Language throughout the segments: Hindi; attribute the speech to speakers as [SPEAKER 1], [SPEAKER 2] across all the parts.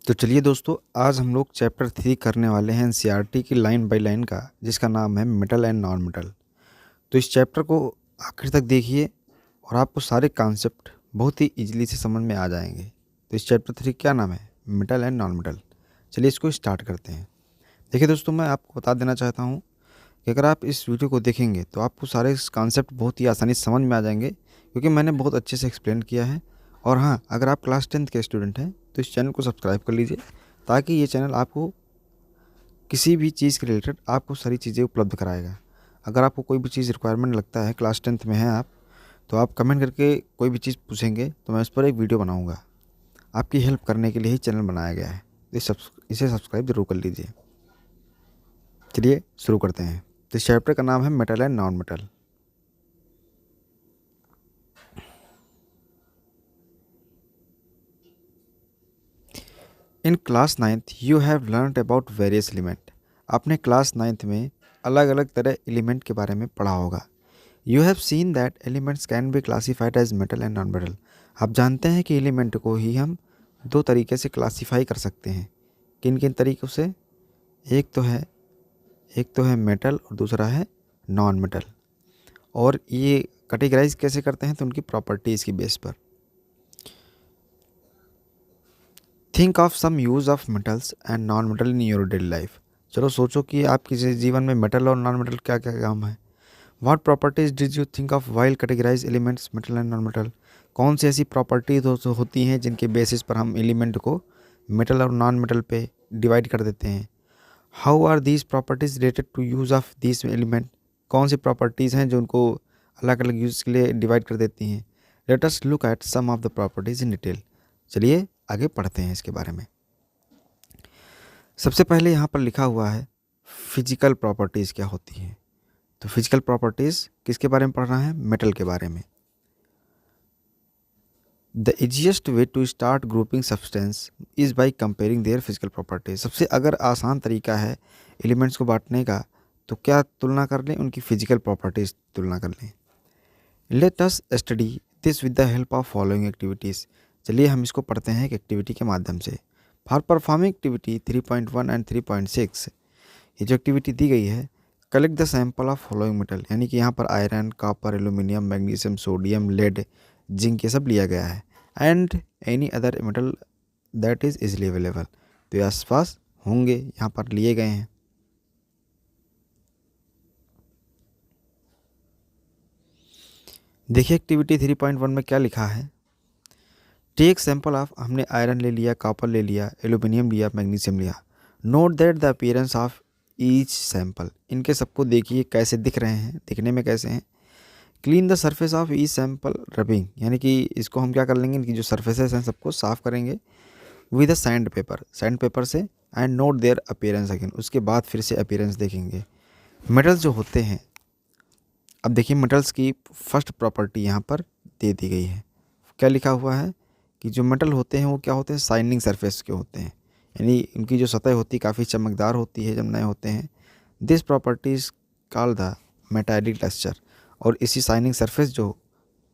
[SPEAKER 1] तो चलिए दोस्तों, आज हम लोग चैप्टर 3 करने वाले हैं एनसीईआरटी की लाइन बाय लाइन का, जिसका नाम है मेटल एंड नॉन मेटल। तो इस चैप्टर को आखिर तक देखिए और आपको सारे कॉन्सेप्ट बहुत ही इजीली से समझ में आ जाएंगे। तो इस चैप्टर 3 क्या नाम है? Metal and non metal. चलिए इसको स्टार्ट करते हैं। देखिए दोस्तों, मैं आपको बता देना चाहता हूँ कि अगर आप इस वीडियो को देखेंगे तो आपको सारे कॉन्सेप्ट बहुत ही आसानी से समझ में आ जाएंगे, क्योंकि मैंने बहुत अच्छे से एक्सप्लेन किया है। और हाँ, अगर आप क्लास 10th के स्टूडेंट हैं तो इस चैनल को सब्सक्राइब कर लीजिए, ताकि ये चैनल आपको किसी भी चीज़ के रिलेटेड आपको सारी चीज़ें उपलब्ध कराएगा। अगर आपको कोई भी चीज़ रिक्वायरमेंट लगता है, क्लास 10th में हैं आप, तो आप कमेंट करके कोई भी चीज़ पूछेंगे तो मैं उस पर एक वीडियो बनाऊँगा। आपकी हेल्प करने के लिए ही चैनल बनाया गया है। इसे सब्सक्राइब ज़रूर कर लीजिए। चलिए शुरू करते हैं। तो इस चैप्टर का नाम है metal and non metal. In class 9th you have learned about various element. आपने क्लास 9th में अलग अलग तरह एलिमेंट के बारे में पढ़ा होगा। You have seen that elements can be classified as metal and non metal. आप जानते हैं कि एलिमेंट को ही हम दो तरीके से क्लासीफाई कर सकते हैं। किन किन तरीक़ों से? एक तो है मेटल और दूसरा है नॉन मेटल। और ये कैटेगराइज कैसे करते हैं? तो उनकी प्रॉपर्टीज़ की बेस पर। Think of some use of metals and non metal in your daily life. चलो सोचो कि आपके जीवन में मेटल और नॉन मेटल क्या क्या काम है। What properties did you think of while categorize elements metal and non metal. कौन सी ऐसी प्रॉपर्टीज होती हैं जिनके बेसिस पर हम एलिमेंट को मेटल और नॉन मेटल पे डिवाइड कर देते हैं। How are these properties related to use of this element. कौन सी प्रॉपर्टीज़ हैं जो उनको अलग अलग यूज़ के लिए डिवाइड कर देती हैं। Let us look at some of the properties in detail. चलिए आगे पढ़ते हैं इसके बारे में। सबसे पहले यहाँ पर लिखा हुआ है फिजिकल प्रॉपर्टीज़ क्या होती हैं। तो फिजिकल प्रॉपर्टीज़ किसके बारे में पढ़ना है? मेटल के बारे में। The easiest way to start grouping substance is by comparing their physical properties. सबसे अगर आसान तरीका है एलिमेंट्स को बांटने का, तो क्या तुलना कर लें? उनकी फिजिकल प्रॉपर्टीज़ तुलना कर लें। Let us study this with the help of following activities. चलिए हम इसको पढ़ते हैं एक एक्टिविटी के माध्यम से। फॉर परफॉर्मिंग एक्टिविटी 3.1 एंड 3.6, ये जो एक्टिविटी दी गई है, collect the sample of following metal, यानी कि यहाँ पर iron, copper, aluminium, magnesium, sodium, lead, zinc, ये सब लिया गया है। And any other metal that is easily available. तो ये आसपास होंगे, यहाँ पर लिए गए हैं। देखिए एक्टिविटी 3.1 में क्या लिखा है। टेक सैंपल ऑफ, हमने आयरन ले लिया, कॉपर ले लिया, एल्यूमिनियम लिया, मैग्नीशियम लिया। Note that the appearance of each sample. इनके सबको देखिए कैसे दिख रहे हैं, दिखने में कैसे हैं। Clean the surface of each sample rubbing, यानी कि इसको हम क्या कर लेंगे, इनकी जो सरफेसेस हैं सबको साफ़ करेंगे विद अ सैंड पेपर से। And note their appearance again, उसके बाद फिर से अपीयरेंस देखेंगे। मेटल्स जो होते हैं, अब देखिए मेटल्स की फर्स्ट प्रॉपर्टी यहाँ पर दे दी गई है। क्या लिखा हुआ है कि जो मेटल होते हैं वो क्या होते हैं? शाइनिंग सरफेस के होते हैं, यानी उनकी जो सतह होती है काफ़ी चमकदार होती है जब नए होते हैं। This properties call the metallic lustre. और इसी शाइनिंग सरफेस जो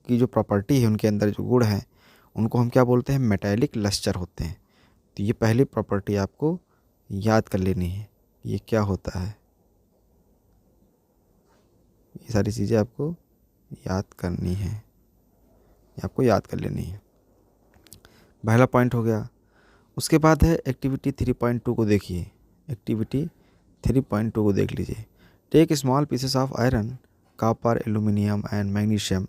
[SPEAKER 1] प्रॉपर्टी है, उनके अंदर जो गुण है, उनको हम क्या बोलते हैं? मेटालिक लस्टर होते हैं। तो ये पहली प्रॉपर्टी आपको याद कर लेनी है, ये क्या होता है। ये सारी चीज़ें आपको याद करनी है, ये आपको याद कर लेनी है। पहला पॉइंट हो गया। उसके बाद है एक्टिविटी 3.2 को देखिए। एक्टिविटी 3.2 को देख लीजिए। Take small pieces of iron, copper, aluminium and magnesium,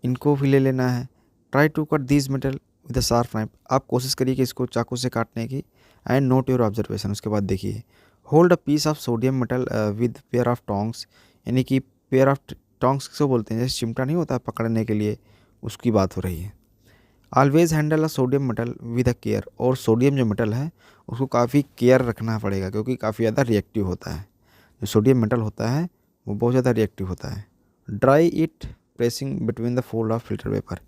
[SPEAKER 1] इनको भी ले लेना है। Try to cut these metal with a sharp knife. आप कोशिश करिए कि इसको चाकू से काटने की। And note your observation. उसके बाद देखिए। Hold a piece of sodium metal with pair of tongs, यानी कि पेयर ऑफ टोंग्स किसको बोलते हैं? जैसे चिमटा नहीं होता पकड़ने के लिए, उसकी बात हो रही है। Always handle a sodium metal with a care. और सोडियम जो मेटल है उसको काफ़ी केयर रखना पड़ेगा, क्योंकि काफ़ी ज़्यादा रिएक्टिव होता है। जो सोडियम मेटल होता है वो बहुत ज़्यादा रिएक्टिव होता है। Dry it pressing between the fold of filter paper,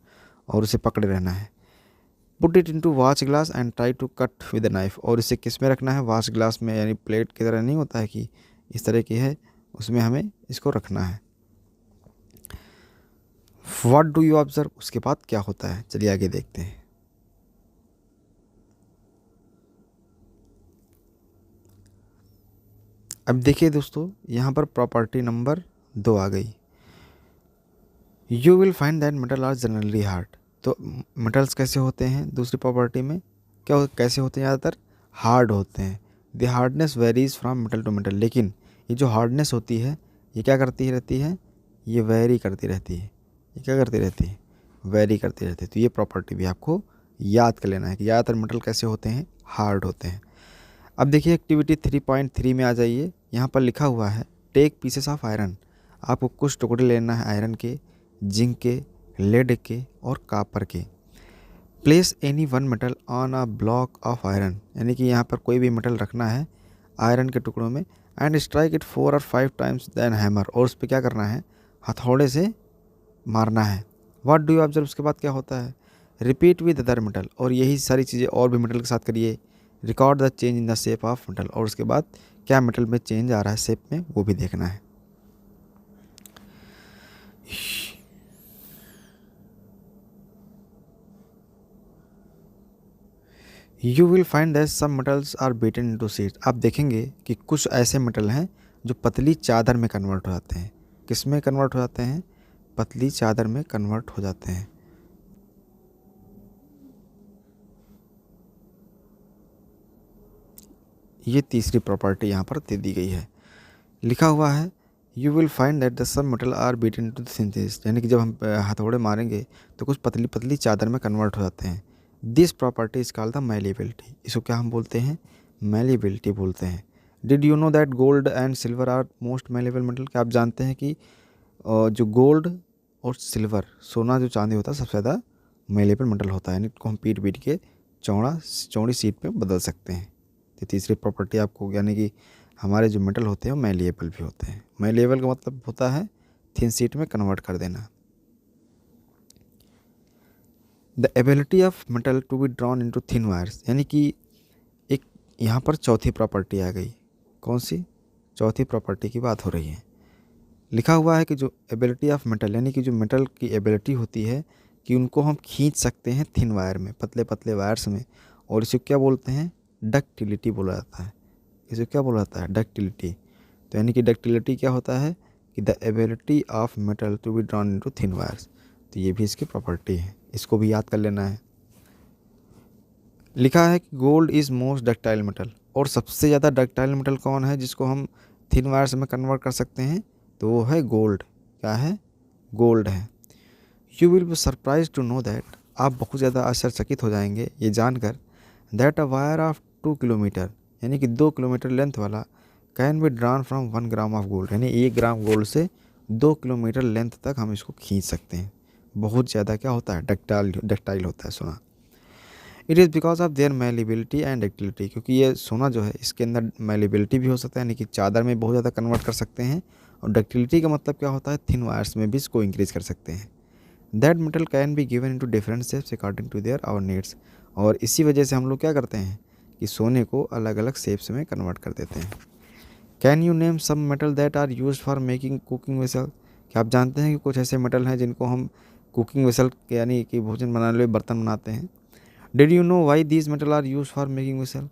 [SPEAKER 1] और उसे पकड़े रहना है। Put it into watch glass and try to cut with a knife. और इसे किस में रखना है? वॉच ग्लास में, यानी प्लेट की तरह नहीं होता है कि इस तरह की है, उसमें हमें इसको रखना है। व्हाट डू यू ऑब्जर्व, उसके बाद क्या होता है? चलिए आगे देखते हैं। अब देखिए दोस्तों, यहाँ पर प्रॉपर्टी नंबर 2 आ गई। You will find that metal are generally hard. तो मेटल्स कैसे होते हैं दूसरी प्रॉपर्टी में, कैसे होते हैं, ज़्यादातर हार्ड होते हैं। The hardness varies from metal to metal. लेकिन ये जो हार्डनेस होती है ये क्या करती रहती है, ये वेरी करती रहती है। ये क्या करती रहती है, वेरी करती रहती है। तो ये प्रॉपर्टी भी आपको याद कर लेना है कि ज़्यादातर मेटल कैसे होते हैं, हार्ड होते हैं। अब देखिए एक्टिविटी 3.3 में आ जाइए। यहाँ पर लिखा हुआ है टेक पीसेस ऑफ आयरन। आपको कुछ टुकड़े लेना है आयरन के, जिंक के, लेड के और कापर के। Place any one metal on a block of iron, यानी कि यहाँ पर कोई भी मेटल रखना है आयरन के टुकड़ों में, एंड स्ट्राइक इट 4 और 5 टाइम्स देन हैमर, और उस पर क्या करना है, हथौड़े से मारना है। व्हाट डू यू ऑब्जर्व, उसके बाद क्या होता है, रिपीट विद अदर मेटल, और यही सारी चीज़ें और भी मेटल के साथ करिए। Record the change in the shape of metal, और उसके बाद क्या मेटल में चेंज आ रहा है शेप में, वो भी देखना है। You will find that some metals are beaten into sheets. आप देखेंगे कि कुछ ऐसे मेटल हैं जो पतली चादर में कन्वर्ट हो जाते हैं। किस में कन्वर्ट हो जाते हैं, पतली चादर में कन्वर्ट हो जाते हैं। ये तीसरी प्रॉपर्टी यहाँ पर दे दी गई है। लिखा हुआ है you will find that the some metal are beaten into thin, यानी कि जब हम हथौड़े मारेंगे तो कुछ पतली पतली चादर में कन्वर्ट हो जाते हैं। This property is called the malleability. इसको क्या हम बोलते हैं, मैलिएबिलिटी बोलते हैं। Did you know that gold and silver are most malleable metal. क्या आप जानते हैं कि जो गोल्ड और सिल्वर, सोना जो चांदी होता है, सबसे ज़्यादा मैलिएबल मेटल होता है, यानी इसको हम पीट पीट के चौड़ी सीट में बदल सकते हैं। तो तीसरी प्रॉपर्टी आपको, यानी कि हमारे जो मेटल होते हैं वो मैलिएबल भी होते हैं। मैलिएबल का मतलब होता है थिन शीट में कन्वर्ट कर देना। The ability of metal to be drawn into thin wires, यानी कि एक यहाँ पर चौथी प्रॉपर्टी आ गई। कौन सी, चौथी प्रॉपर्टी की बात हो रही है। लिखा हुआ है कि जो एबिलिटी ऑफ मेटल, यानी कि जो मेटल की एबिलिटी होती है कि उनको हम खींच सकते हैं थिन वायर में, पतले पतले वायर्स में, और इसे क्या बोलते हैं, डक्टिलिटी बोला जाता है। इसे क्या बोला जाता है, डक्टिलिटी। तो यानी कि डक्टिलिटी क्या होता है कि the ability of metal to be drawn into thin wires. तो ये भी इसकी प्रॉपर्टी है, इसको भी याद कर लेना है। लिखा है कि gold is most ductile metal, और सबसे ज़्यादा डक्टाइल मेटल कौन है जिसको हम थिन वायर्स में कन्वर्ट कर सकते हैं, तो वो है गोल्ड। क्या है, गोल्ड है। You will be surprise to know that, आप बहुत ज़्यादा आश्चर्यचकित हो जाएंगे ये जानकर, that a wire of 2 kilometre, यानी कि 2 किलोमीटर लेंथ वाला, can be drawn from 1 gram of gold, यानी 1 ग्राम गोल्ड से 2 किलोमीटर लेंथ तक हम इसको खींच सकते हैं। बहुत ज़्यादा क्या होता है, डक्टाइल होता है सोना। It is because of their malleability and ductility, क्योंकि ये सोना जो है इसके अंदर मैलिबिलिटी भी हो सकता है, यानी कि चादर में बहुत ज़्यादा कन्वर्ट कर सकते हैं, और डक्टिलिटी का मतलब क्या होता है, थिन वायर्स में भी इसको इंक्रीज कर सकते हैं। That metal can be given into different shapes according to their our needs, और इसी वजह से हम लोग क्या करते हैं कि सोने को अलग अलग शेप्स में कन्वर्ट कर देते हैं। Can you name some metal that are use for making cooking vessel. क्या आप जानते हैं कि कुछ ऐसे मेटल हैं जिनको हम कुकिंग वेसल, यानी कि भोजन बनाने वाले बर्तन बनाते हैं। Did you know why these metal are use for making vessel.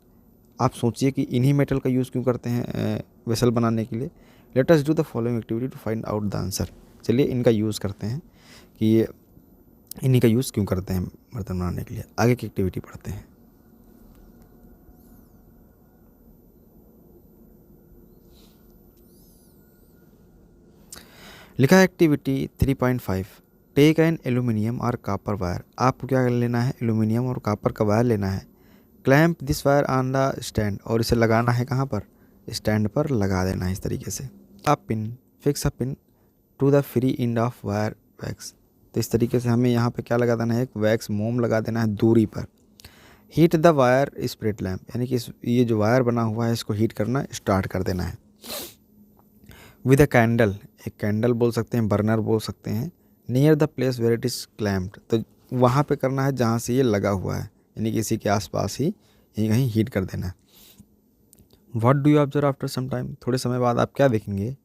[SPEAKER 1] आप सोचिए कि इन्हीं मेटल का यूज़ क्यों करते हैं वेसल बनाने के लिए। Let us do the following activity to find out the answer. चलिए इनका यूज़ करते हैं कि ये इन्हीं का यूज़ क्यों करते हैं बर्तन बनाने के लिए। आगे की एक्टिविटी पढ़ते हैं। लिखा है एक्टिविटी 3.5, टेक एन एल्यूमिनियम और कापर वायर। आपको क्या लेना है, एल्यूमिनियम और कापर का वायर लेना है। Clamp this wire on the stand, और इसे लगाना है कहाँ पर, स्टैंड पर लगा देना है इस तरीके से। A pin, fix a pin to the free end of wire wax. तो इस तरीके से हमें यहाँ पे क्या लगा देना है, एक वैक्स मोम लगा देना है दूरी पर। Heat the wire spirit lamp, यानी कि ये जो वायर बना हुआ है इसको हीट करना स्टार्ट कर देना है। विद अ कैंडल, एक कैंडल बोल सकते हैं, बर्नर बोल सकते हैं, near the place where it is clamped, तो वहाँ पे करना है जहाँ से ये लगा हुआ है, यानी कि इसी के आसपास ही यहीं कहीं हीट कर देना है। What do you observe after some time, थोड़े समय बाद आप क्या देखेंगे,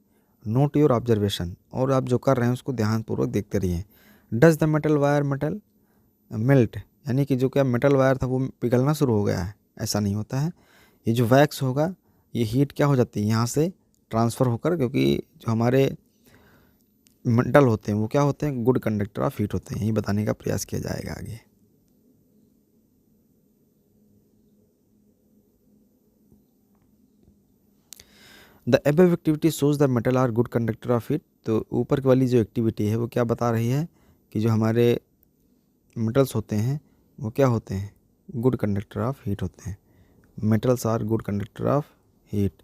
[SPEAKER 1] नोट योर ऑब्जर्वेशन, और आप जो कर रहे हैं उसको ध्यानपूर्वक देखते रहिए। Does the metal wire melt, यानी कि जो क्या मेटल वायर था वो पिघलना शुरू हो गया है, ऐसा नहीं होता है। ये जो वैक्स होगा ये हीट क्या हो जाती है, यहाँ से ट्रांसफ़र होकर, क्योंकि जो हमारे मेटल होते हैं वो क्या होते हैं, गुड कंडक्टर ऑफ हीट होते हैं। यही बताने का प्रयास किया जाएगा आगे। The above activity shows the metal are good conductor of heat. तो ऊपर वाली जो एक्टिविटी है वो क्या बता रही है कि जो हमारे मेटल्स होते हैं वो क्या होते हैं, गुड कंडक्टर ऑफ हीट होते हैं। Metals are good conductor of heat,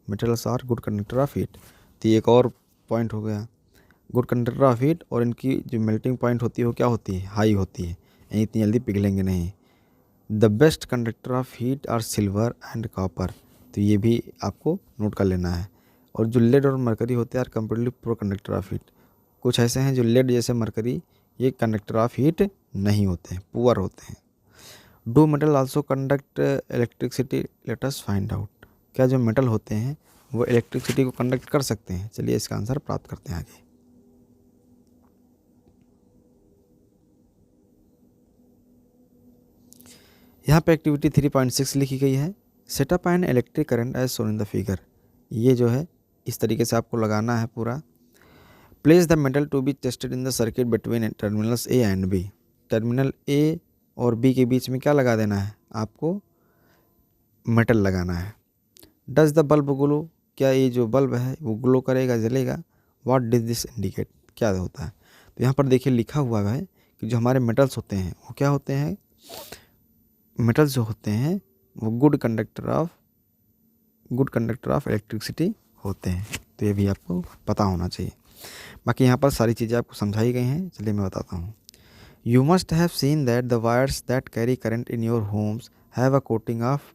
[SPEAKER 1] metals are good conductor of heat. तो ये एक और पॉइंट हो गया, गुड कंडक्टर ऑफ हीट, और इनकी जो मेल्टिंग पॉइंट होती है वो क्या होती है, हाई होती है, यानी इतनी जल्दी पिघलेंगे नहीं। The best conductor of heat are silver and copper. तो ये भी आपको नोट कर लेना है। और जो लेड और मरकरी होते हैं are completely poor conductor of heat. कुछ ऐसे हैं जो लेड जैसे मरकरी ये कंडक्टर ऑफ हीट नहीं होते हैं, पुअर होते हैं। Do metal also conduct electricity, let us find out. क्या जो मेटल होते हैं वो इलेक्ट्रिसिटी को कंडक्ट कर सकते हैं? चलिए इसका आंसर प्राप्त करते हैं आगे। यहाँ पे एक्टिविटी 3.6 लिखी गई है, setup an electric current as shown in the figure. ये जो है इस तरीके से आपको लगाना है पूरा। Place the metal to be tested in the circuit between terminals A and B. Terminal A और बी के बीच में क्या लगा देना है, आपको मेटल लगाना है। डज द बल्ब ग्लो, क्या ये जो बल्ब है वो ग्लो करेगा, जलेगा? व्हाट डज दिस इंडिकेट, क्या होता है? तो यहाँ पर देखिए लिखा हुआ है कि जो हमारे मेटल्स होते हैं वो क्या होते हैं, मेटल्स जो होते हैं वो गुड कंडक्टर ऑफ इलेक्ट्रिसिटी होते हैं। तो ये भी आपको पता होना चाहिए। बाकी यहाँ पर सारी चीज़ें आपको समझाई गई हैं। चलिए मैं बताता हूँ। You must have seen that the wires that carry current in your homes have a coating of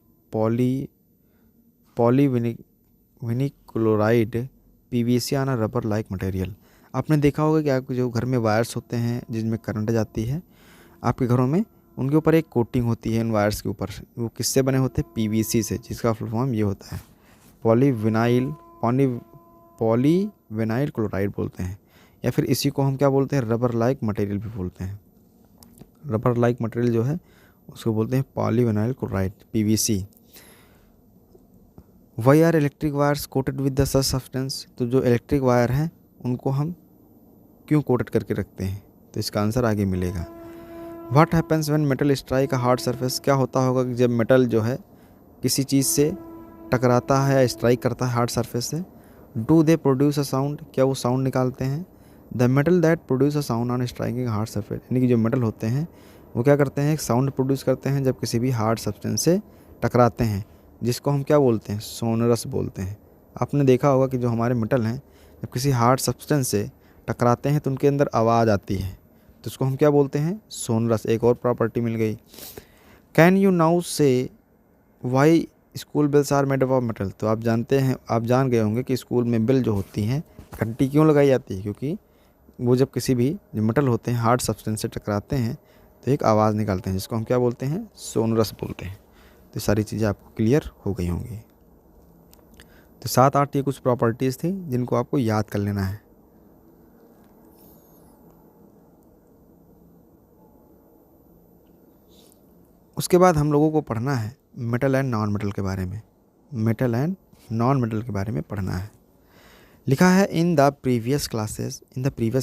[SPEAKER 1] polyvinyl chloride PVC on a rubber like material. आपने देखा होगा कि आपके जो घर में वायर्स होते हैं जिसमें करंट जाती है आपके घरों में, उनके ऊपर एक कोटिंग होती है इन वायर्स के ऊपर। वो किससे बने होते हैं? पीवीसी से, जिसका फुल फॉर्म ये होता है पॉलीविनाइल क्लोराइड बोलते हैं, या फिर इसी को हम क्या बोलते हैं, रबर लाइक मटेरियल भी बोलते हैं। रबर लाइक मटेरियल जो है उसको बोलते हैं polyvinyl chloride, PVC. Why are electric wires coated with the such substance. तो जो इलेक्ट्रिक वायर हैं उनको हम क्यों कोटेड करके रखते हैं? तो इसका आंसर आगे मिलेगा। What happens when metal strike a hard surface. क्या होता होगा कि जब मेटल जो है किसी चीज़ से टकराता है या स्ट्राइक करता है हार्ड सरफेस से? Do they produce a sound, क्या वो साउंड निकालते हैं? The metal that produce a sound on striking hard surface, यानी कि जो मेटल होते हैं वो क्या करते हैं, एक साउंड प्रोड्यूस करते हैं जब किसी भी हार्ड सब्सटेंस से टकराते हैं, जिसको हम क्या बोलते हैं, सोनरस बोलते हैं। आपने देखा होगा कि जो हमारे मेटल हैं जब किसी हार्ड सब्सटेंस से टकराते हैं तो उनके अंदर आवाज़ आती है, तो उसको हम क्या बोलते हैं, सोनरस। एक और प्रॉपर्टी मिल गई। Can you now say why school bells are made of metal. तो आप जानते हैं, आप जान गए होंगे कि स्कूल में बेल जो होती हैं घंटी क्यों लगाई जाती है, क्योंकि वो जब किसी भी जो मेटल होते हैं हार्ड सब्सटेंस से टकराते हैं तो एक आवाज़ निकालते हैं, जिसको हम क्या बोलते हैं, सोनरस बोलते हैं। तो सारी चीज़ें आपको क्लियर हो गई होंगी। तो 7-8 ये कुछ प्रॉपर्टीज़ थी जिनको आपको याद कर लेना है। उसके बाद हम लोगों को पढ़ना है मेटल एंड नॉन मेटल के बारे में। मेटल एंड नॉन मेटल के बारे में पढ़ना है। लिखा है in the previous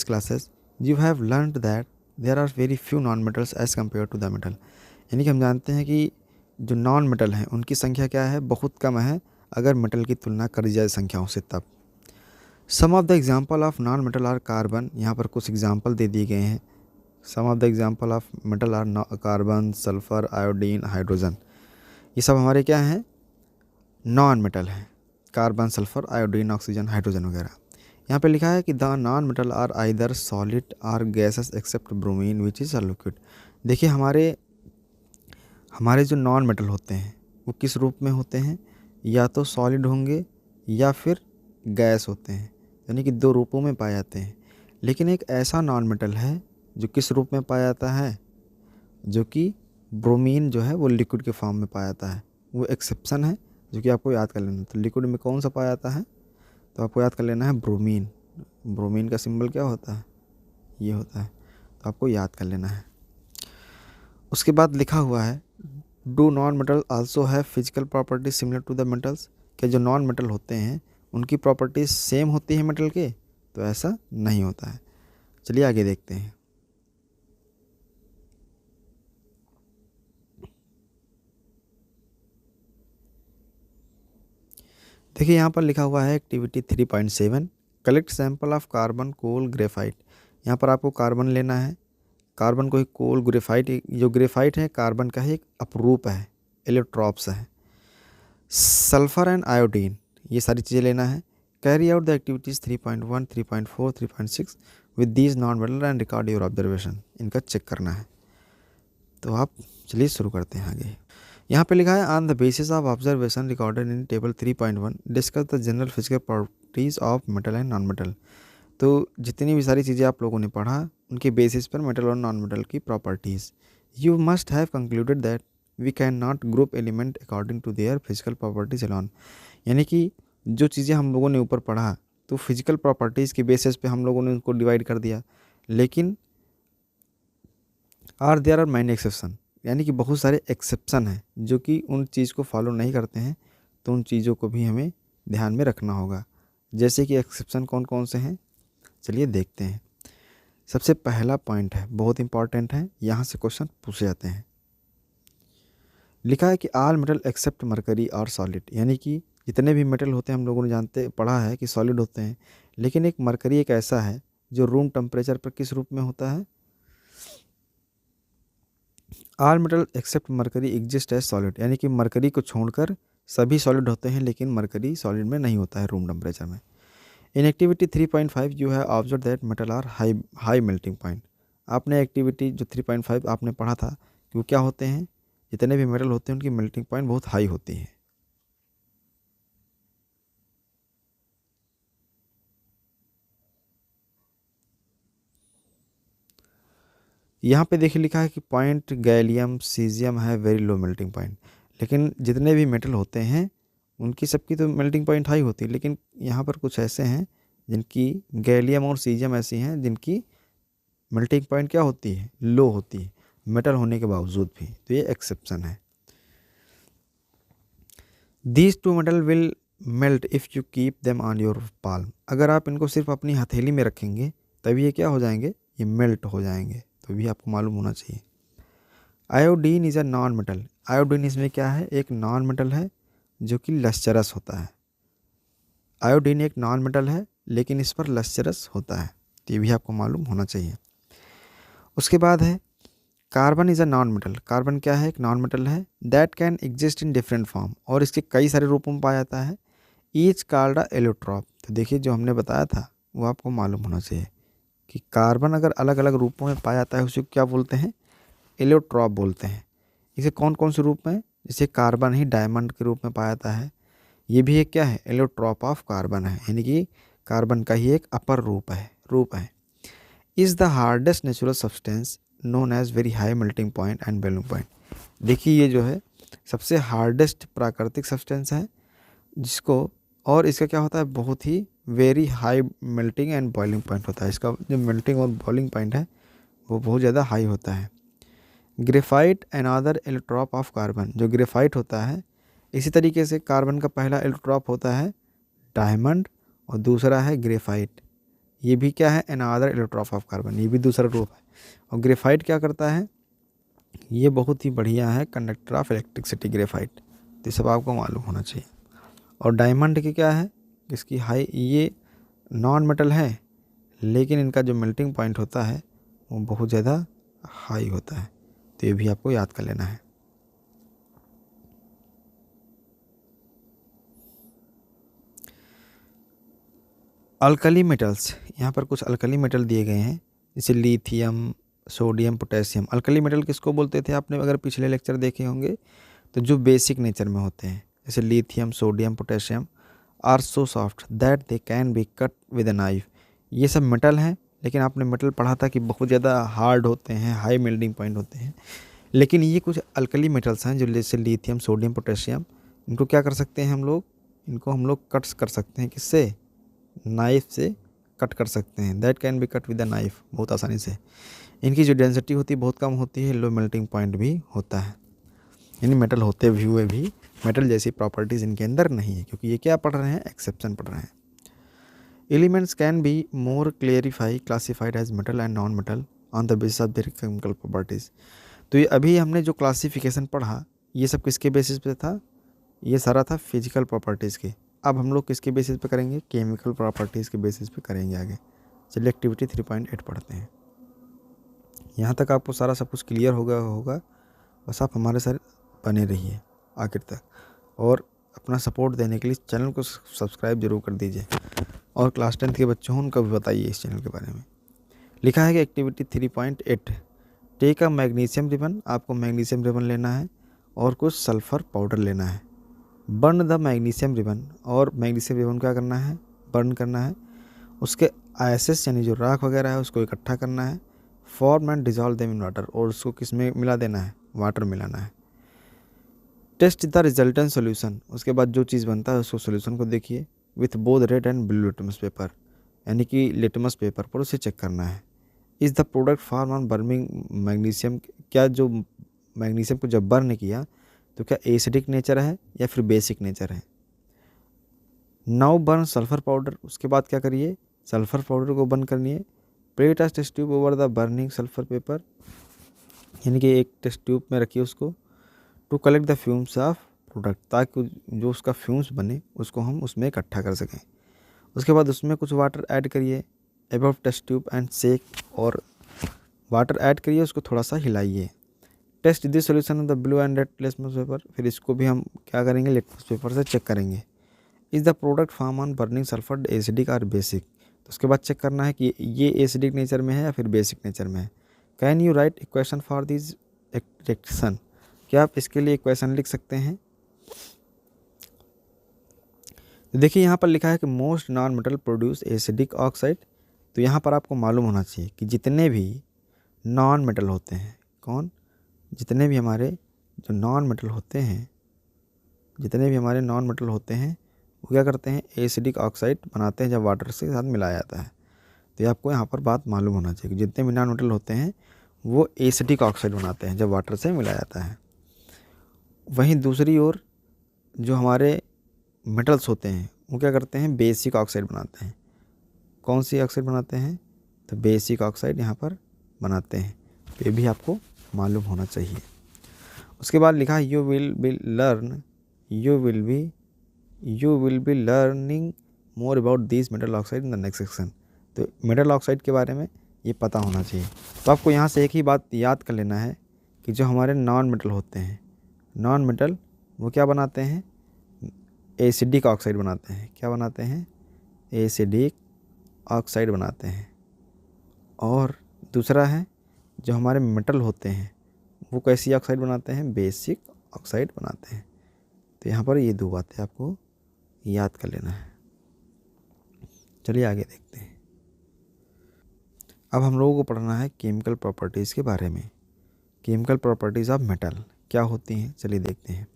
[SPEAKER 1] classes you have learned that there are very few non metals as compare to the metal. यानी कि हम जानते हैं कि जो नॉन मेटल हैं उनकी संख्या क्या है, बहुत कम है अगर मेटल की तुलना करी जाए संख्याओं से तब। Some of the example of non metal are carbon. यहाँ पर कुछ एग्जाम्पल दे दिए गए हैं। Some of the example of metal are carbon, sulphur, iodine, hydrogen. ये सब हमारे क्या हैं, नॉन मेटल हैं। Carbon, sulphur, iodine, oxygen, hydrogen वगैरह। यहाँ पे लिखा है कि the non metal are either solid or gases except bromine which is a liquid. देखिए हमारे जो नॉन मेटल होते हैं वो किस रूप में होते हैं, या तो सॉलिड होंगे या फिर गैस होते हैं, यानी कि दो रूपों में पाए जाते हैं। लेकिन एक ऐसा नॉन मेटल है जो किस रूप में पाया जाता है, जो कि ब्रोमीन जो है वो लिक्विड के फॉर्म में पाया जाता है। वो एक्सेप्शन है जो कि आपको याद कर लेना है। तो लिक्विड में कौन सा पाया जाता है, तो आपको याद कर लेना है ब्रोमीन। ब्रोमीन का सिंबल क्या होता है, ये होता है। तो आपको याद कर लेना है। उसके बाद लिखा हुआ है do non metal also have physical property similar to the metals. क्या जो नॉन मेटल होते हैं उनकी प्रॉपर्टीज़ सेम होती है मेटल के? तो ऐसा नहीं होता है। चलिए आगे देखते हैं। देखिए यहाँ पर लिखा हुआ है activity 3.7 collect sample of carbon coal graphite. यहाँ पर आपको कार्बन लेना है। कार्बन को ही कोल ग्रेफाइट, जो ग्रेफाइट है कार्बन का ही एक अपरूप है, एलोट्रॉप्स है। सल्फर एंड आयोडीन, ये सारी चीज़ें लेना है। Carry out the activities 3.1, 3.4, 3.6 with these non metal and record your observation. इनका चेक करना है। तो आप चलिए शुरू करते हैं आगे। यहाँ पे लिखा है on the basis of observation recorded in table 3.1 discuss the general physical properties of metal and non metal. तो जितनी भी सारी चीज़ें आप लोगों ने पढ़ा उनके बेसिस पर मेटल और नॉन मेटल की properties. You must have concluded that we can not group element according to their physical properties alone. यानी कि जो चीज़ें हम लोगों ने ऊपर पढ़ा तो फिजिकल प्रॉपर्टीज़ के बेसिस पे हम लोगों ने उनको डिवाइड कर दिया, लेकिन देयर आर मैनी एक्सेप्शन, यानी कि बहुत सारे एक्सेप्शन हैं जो कि उन चीज़ को फॉलो नहीं करते हैं। तो उन चीज़ों को भी हमें ध्यान में रखना होगा। जैसे कि एक्सेप्शन कौन कौन से हैं, चलिए देखते हैं। सबसे पहला पॉइंट है, बहुत इंपॉर्टेंट है, यहाँ से क्वेश्चन पूछे जाते हैं। लिखा है कि ऑल मेटल एक्सेप्ट मरकरी और सॉलिड, यानी कि जितने भी मेटल होते हैं हम लोगों ने पढ़ा है कि सॉलिड होते हैं, लेकिन एक मरकरी एक ऐसा है जो रूम टेम्परेचर पर किस रूप में होता है? All metal except mercury exist as solid, यानी कि मरकरी को छोड़कर सभी सॉलिड होते हैं, लेकिन मरकरी सॉलिड में नहीं होता है रूम टेम्परेचर में। In activity 3.5 you have observe that metal are high melting point. आपने एक्टिविटी जो 3.5 आपने पढ़ा था कि वो क्या होते हैं, जितने भी मेटल होते हैं उनकी मेल्टिंग पॉइंट बहुत हाई होती है। यहाँ पे देखिए लिखा है कि पॉइंट गैलियम सीजियम है वेरी लो मेल्टिंग पॉइंट, लेकिन जितने भी मेटल होते हैं उनकी सबकी तो मेल्टिंग पॉइंट हाई होती है, लेकिन यहाँ पर कुछ ऐसे हैं जिनकी गैलियम और सीजियम ऐसी हैं जिनकी मेल्टिंग पॉइंट क्या होती है, लो होती है, मेटल होने के बावजूद भी। तो ये एक्सेप्शन है। These two metal will melt if you keep them on your palm. अगर आप इनको सिर्फ अपनी हथेली में रखेंगे तभी ये क्या हो जाएंगे, ये मेल्ट हो जाएंगे। तो भी आपको मालूम होना चाहिए। Iodine is a non metal. Iodine इसमें क्या है, एक नॉन मेटल है जो कि लश्चरस होता है। आयोडीन एक नॉन मेटल है लेकिन इस पर लश्चरस होता है। तो ये भी आपको मालूम होना चाहिए। उसके बाद है carbon is a non metal. Carbon क्या है, एक नॉन मेटल है that can exist in different form, और इसके कई सारे रूपों में पाया जाता है। Each called a allotrope. तो देखिए जो हमने बताया था वो आपको मालूम होना चाहिए कि कार्बन अगर अलग अलग रूपों में पाया जाता है उसे क्या बोलते हैं, एलोट्रॉप बोलते हैं। इसे कौन कौन से रूप में, जैसे कार्बन ही डायमंड के रूप में पाया जाता है, ये भी एक क्या है, एलोट्रॉप ऑफ कार्बन है, यानी कि कार्बन का ही एक अपर रूप है। Is the hardest natural substance known as very high melting point and boiling point. देखिए ये जो है सबसे हार्डेस्ट प्राकृतिक सब्सटेंस है जिसको, और इसका क्या होता है, बहुत ही very high melting and boiling point होता है। इसका जो मेल्टिंग और बॉइलिंग पॉइंट है वो बहुत ज़्यादा हाई होता है। Graphite another allotrope of carbon. जो ग्रेफाइट होता है इसी तरीके से कार्बन का पहला एलोट्रॉप होता है डायमंड और दूसरा है ग्रेफाइट। ये भी क्या है, अनदर एलोट्रॉप ऑफ कार्बन, ये भी दूसरा रूप है। और ग्रेफाइट क्या करता है, ये बहुत ही बढ़िया है कंडक्टर ऑफ इलेक्ट्रिसिटी ग्रेफाइट। तो ये सब आपको मालूम होना चाहिए। और डायमंड की क्या है, इसकी हाई, ये नॉन मेटल है लेकिन इनका जो मेल्टिंग पॉइंट होता है वो बहुत ज़्यादा हाई होता है। तो ये भी आपको याद कर लेना है। अल्कली मेटल्स, यहाँ पर कुछ अल्कली मेटल दिए गए हैं जैसे lithium, sodium, potassium. Alkali metal किसको बोलते थे, आपने अगर पिछले लेक्चर देखे होंगे तो जो बेसिक नेचर में होते हैं, जैसे lithium, sodium, potassium are so soft that they can be cut with a knife. ये सब मेटल हैं लेकिन आपने मेटल पढ़ा था कि बहुत ज़्यादा हार्ड होते हैं, हाई मेल्टिंग पॉइंट होते हैं। लेकिन ये कुछ अल्कली मेटल्स हैं जो जैसे लिथियम, सोडियम, पोटेशियम, इनको क्या कर सकते हैं हम लोग, इनको हम लोग कट कर सकते हैं, किससे, नाइफ से कट कर सकते हैं। That can be cut with a knife, बहुत आसानी से। इनकी जो डेंसिटी होती है बहुत कम होती है, लो मेल्टिंग पॉइंट भी होता है, यानी मेटल होते हुए भी मेटल जैसी प्रॉपर्टीज़ इनके अंदर नहीं है, क्योंकि ये क्या पढ़ रहे हैं, एक्सेप्शन पढ़ रहे हैं। Elements can be more classified as metal and non metal on the basis of their chemical properties. तो ये अभी हमने जो क्लासिफिकेशन पढ़ा ये सब किसके बेसिस पे था, ये सारा था फिजिकल प्रॉपर्टीज़ के। अब हम लोग किसके बेसिस पे करेंगे, केमिकल प्रॉपर्टीज़ के बेसिस पे करेंगे आगे। चलिए एक्टिविटी 3.8 पढ़ते हैं। यहाँ तक आपको सारा सब कुछ क्लियर होगा। बस आप हमारे साथ बने रहिए आखिर तक, और अपना सपोर्ट देने के लिए चैनल को सब्सक्राइब जरूर कर दीजिए, और क्लास 10 के बच्चों हैं उनको भी बताइए इस चैनल के बारे में। लिखा है कि activity 3.8 take a magnesium ribbon, आपको मैग्नीशियम रिबन लेना है और कुछ सल्फ़र पाउडर लेना है। बर्न द मैग्नीशियम रिबन, और मैग्नीशियम रिबन क्या करना है, बर्न करना है। उसके आयसेस यानी जो राख वगैरह है उसको इकट्ठा करना है। Form and dissolve them in water, और उसको किस में मिला देना है, वाटर मिलाना है। टेस्ट द रिजल्टेंट सोल्यूशन, उसके बाद जो चीज़ बनता है उसको सोल्यूशन को देखिए with both red and blue litmus paper, यानी कि लिटमस पेपर पर उसे चेक करना है। Is the product form on burning magnesium, क्या जो मैग्नीशियम को जब बर्न किया तो क्या एसिडिक नेचर है या फिर बेसिक नेचर है। नाउ बर्न सल्फ़र पाउडर, उसके बाद क्या करिए, सल्फ़र पाउडर को बर्न करनी है। Plate a test tube over the burning sulphur paper, यानी कि एक टेस्ट ट्यूब में रखिए उसको, to collect the fumes of product, ताकि जो उसका फ्यूम्स बने उसको हम उसमें इकट्ठा कर सकें। उसके बाद उसमें कुछ वाटर ऐड करिए above test tube and shake, और वाटर ऐड करिए, उसको थोड़ा सा हिलाइए। Test this solution of the blue and red litmus paper, फिर इसको भी हम क्या करेंगे, लिटमस पेपर से चेक करेंगे। Is the product form on burning sulphur acidic और बेसिक, तो उसके बाद चेक करना है कि ये एसिडिक नेचर में है या फिर बेसिक नेचर में है। Can you right equation for this reaction, क्या आप इसके लिए इक्वेशन लिख सकते हैं। देखिए यहाँ पर लिखा है कि most non metal produce acidic oxide, तो यहाँ पर आपको मालूम होना चाहिए कि जितने भी नॉन मेटल होते हैं, कौन, जितने भी हमारे जो नॉन मेटल होते हैं, जितने भी हमारे नॉन मेटल होते हैं वो क्या करते हैं, एसिडिक ऑक्साइड बनाते हैं जब वाटर से साथ मिलाया जाता है। तो ये आपको यहाँ पर बात मालूम होना चाहिए कि जितने भी नॉन मेटल होते हैं वो एसिडिक ऑक्साइड बनाते हैं जब वाटर से मिलाया जाता है। वहीं दूसरी ओर जो हमारे मेटल्स होते हैं वो क्या करते हैं, बेसिक ऑक्साइड बनाते हैं। कौन सी ऑक्साइड बनाते हैं, तो बेसिक ऑक्साइड यहाँ पर बनाते हैं। तो ये भी आपको मालूम होना चाहिए। उसके बाद लिखा है you will be learning more about this metal oxide in the next section. तो मेटल ऑक्साइड के बारे में ये पता होना चाहिए। तो आपको यहाँ से एक ही बात याद कर लेना है कि जो हमारे नॉन मेटल होते हैं, नॉन मेटल वो क्या बनाते हैं, एसिडिक ऑक्साइड बनाते हैं। क्या बनाते हैं, एसिडिक ऑक्साइड बनाते हैं। और दूसरा है जो हमारे मेटल होते हैं वो कैसी ऑक्साइड बनाते हैं, बेसिक ऑक्साइड बनाते हैं। तो यहाँ पर ये दो बातें आपको याद कर लेना है। चलिए आगे देखते हैं। अब हम लोगों को पढ़ना है केमिकल प्रॉपर्टीज़ के बारे में। केमिकल प्रॉपर्टीज़ ऑफ मेटल क्या होती हैं, चलिए देखते हैं।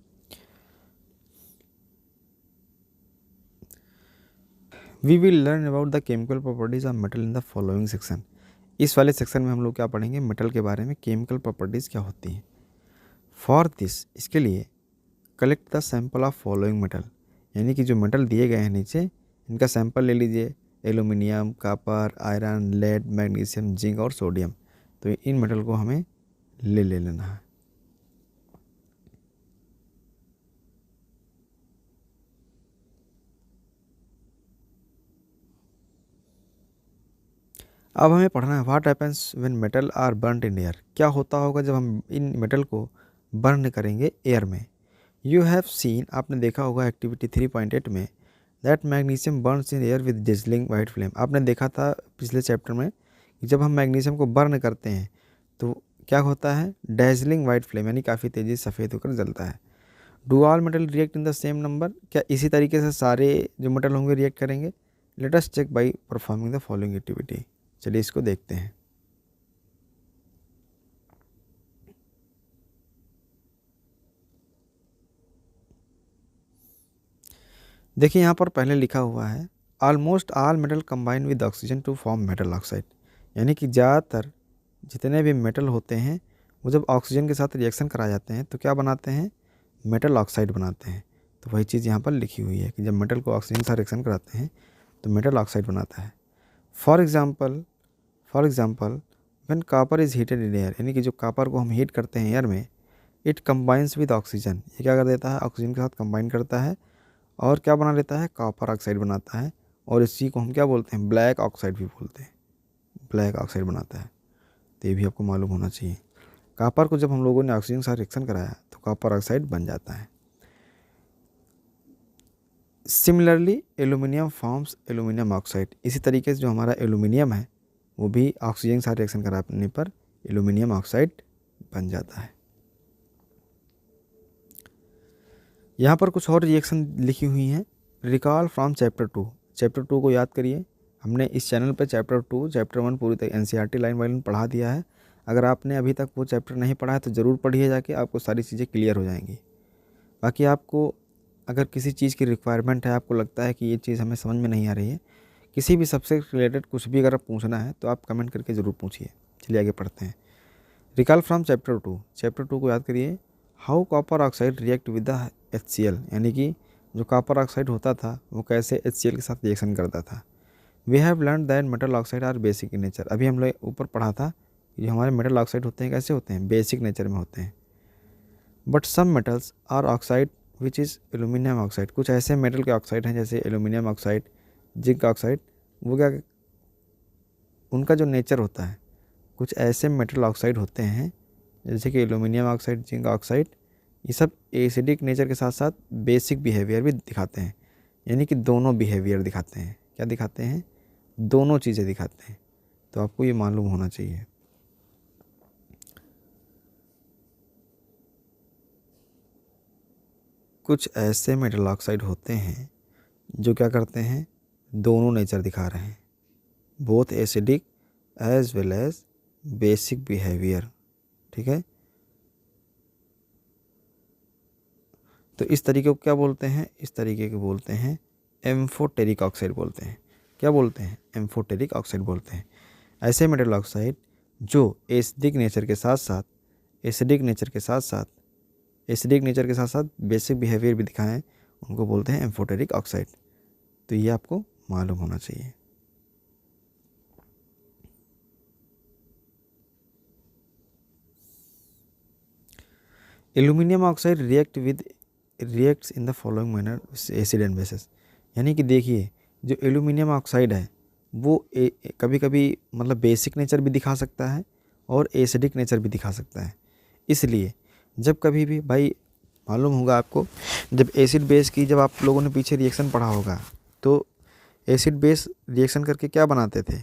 [SPEAKER 1] We will learn about the chemical properties of metal in the following section. इस वाले सेक्शन में हम लोग क्या पढ़ेंगे, मेटल के बारे में, केमिकल प्रॉपर्टीज़ क्या होती हैं। फॉर दिस, इसके लिए collect the sample of following metal, यानी कि जो मेटल दिए गए हैं नीचे इनका सैंपल ले लीजिए। Aluminium, copper, iron, lead, magnesium, zinc और सोडियम। तो इन मेटल को हमें ले लेना है। अब हमें पढ़ना है what happens when metal are burned in air, क्या होता होगा जब हम इन मेटल को बर्न करेंगे एयर में। यू हैव सीन, आपने देखा होगा एक्टिविटी 3.8 में, that magnesium burns in air with dazzling white flame. आपने देखा था पिछले चैप्टर में कि जब हम मैग्नीशियम को बर्न करते हैं तो क्या होता है, डेजलिंग वाइट फ्लेम, यानी काफ़ी तेज़ी से सफ़ेद होकर जलता है। Do all metal react in the same number, क्या इसी तरीके से सारे जो मेटल होंगे रिएक्ट करेंगे। Let us check by performing the following activity. चलिए इसको देखते हैं। देखिए यहाँ पर पहले लिखा हुआ है almost all metal combine with oxygen to form metal oxide, यानी कि ज़्यादातर जितने भी मेटल होते हैं वो जब ऑक्सीजन के साथ रिएक्शन कराए जाते हैं तो क्या बनाते हैं, मेटल ऑक्साइड बनाते हैं। तो वही चीज़ यहाँ पर लिखी हुई है कि जब मेटल को ऑक्सीजन के साथ रिएक्शन कराते हैं तो मेटल ऑक्साइड बनाता है। For example when copper is heated in air, यानी कि जो कॉपर को हम हीट करते हैं एयर में, इट कंबाइंस विद ऑक्सीजन, ये क्या कर देता है, ऑक्सीजन के साथ कंबाइन करता है और क्या बना लेता है, कॉपर ऑक्साइड बनाता है। और इसी को हम क्या बोलते हैं, ब्लैक ऑक्साइड भी बोलते हैं, ब्लैक ऑक्साइड बनाता है। तो ये भी आपको मालूम होना चाहिए। कॉपर को जब हम लोगों ने ऑक्सीजन के साथ रिएक्शन कराया तो कॉपर ऑक्साइड बन जाता है। Similarly aluminium forms aluminium oxide, इसी तरीके से जो हमारा एल्यूमिनियम है वो भी ऑक्सीजन के साथ रिएक्शन कराने पर एल्यूमिनियम ऑक्साइड बन जाता है। यहाँ पर कुछ और रिएक्शन लिखी हुई हैं। रिकॉल फ्रॉम चैप्टर 2, चैप्टर 2 को याद करिए। हमने इस चैनल पर चैप्टर 2 चैप्टर 1 पूरी तरह NCERT लाइन बाय लाइन पढ़ा दिया है। अगर आपने अभी तक वो चैप्टर नहीं पढ़ा है तो ज़रूर पढ़िए, जाके आपको सारी चीज़ें क्लियर हो जाएंगी। बाकी आपको अगर किसी चीज़ की रिक्वायरमेंट है, आपको लगता है कि ये चीज़ हमें समझ में नहीं आ रही है, किसी भी सब्जेक्ट रिलेटेड कुछ भी अगर पूछना है तो आप कमेंट करके ज़रूर पूछिए। चलिए आगे पढ़ते हैं। रिकॉल फ्रॉम चैप्टर 2, चैप्टर 2 को याद करिए। How copper oxide react with the HCl, यानी कि जो कॉपर ऑक्साइड होता था वो कैसे HCl के साथ रिएक्शन करता था। We have learn that metal oxide are basic in nature, अभी हम लोग ऊपर पढ़ा था कि जो हमारे मेटल ऑक्साइड होते हैं कैसे होते हैं, बेसिक नेचर में होते हैं। But some metals are oxide which is aluminium oxide, कुछ ऐसे मेटल के ऑक्साइड हैं जैसे एल्यूमिनियम ऑक्साइड, जिंक ऑक्साइड, वो क्या उनका जो नेचर होता है, कुछ ऐसे मेटल ऑक्साइड होते हैं जैसे कि एल्यूमिनियम ऑक्साइड, जिंक ऑक्साइड, ये सब एसिडिक नेचर के साथ साथ बेसिक बिहेवियर भी दिखाते हैं, यानी कि दोनों बिहेवियर दिखाते हैं। क्या दिखाते हैं, दोनों चीज़ें दिखाते हैं। तो आपको ये मालूम होना चाहिए। कुछ ऐसे मेटल ऑक्साइड होते हैं जो क्या करते हैं, दोनों नेचर दिखा रहे हैं, both acidic as well as basic behaviour. ठीक है, तो इस तरीके को क्या बोलते हैं, इस तरीके को बोलते हैं एम्फोटेरिक ऑक्साइड बोलते हैं। क्या बोलते हैं, एम्फोटेरिक ऑक्साइड बोलते हैं। ऐसे मेटल ऑक्साइड जो एसिडिक नेचर के साथ साथ एसिडिक नेचर के साथ साथ एसिडिक नेचर के साथ साथ बेसिक बिहेवियर भी दिखाएं, उनको बोलते हैं एम्फोटेरिक ऑक्साइड। तो ये आपको मालूम होना चाहिए। Aluminium oxide reacts in the following manner acid and bases, यानी कि देखिए जो एल्यूमिनियम ऑक्साइड है वो कभी कभी मतलब बेसिक नेचर भी दिखा सकता है और एसिडिक नेचर भी दिखा सकता है। इसलिए जब कभी भी भाई मालूम होगा आपको, जब एसिड बेस की जब आप लोगों ने पीछे रिएक्शन पढ़ा होगा तो एसिड बेस रिएक्शन करके क्या बनाते थे,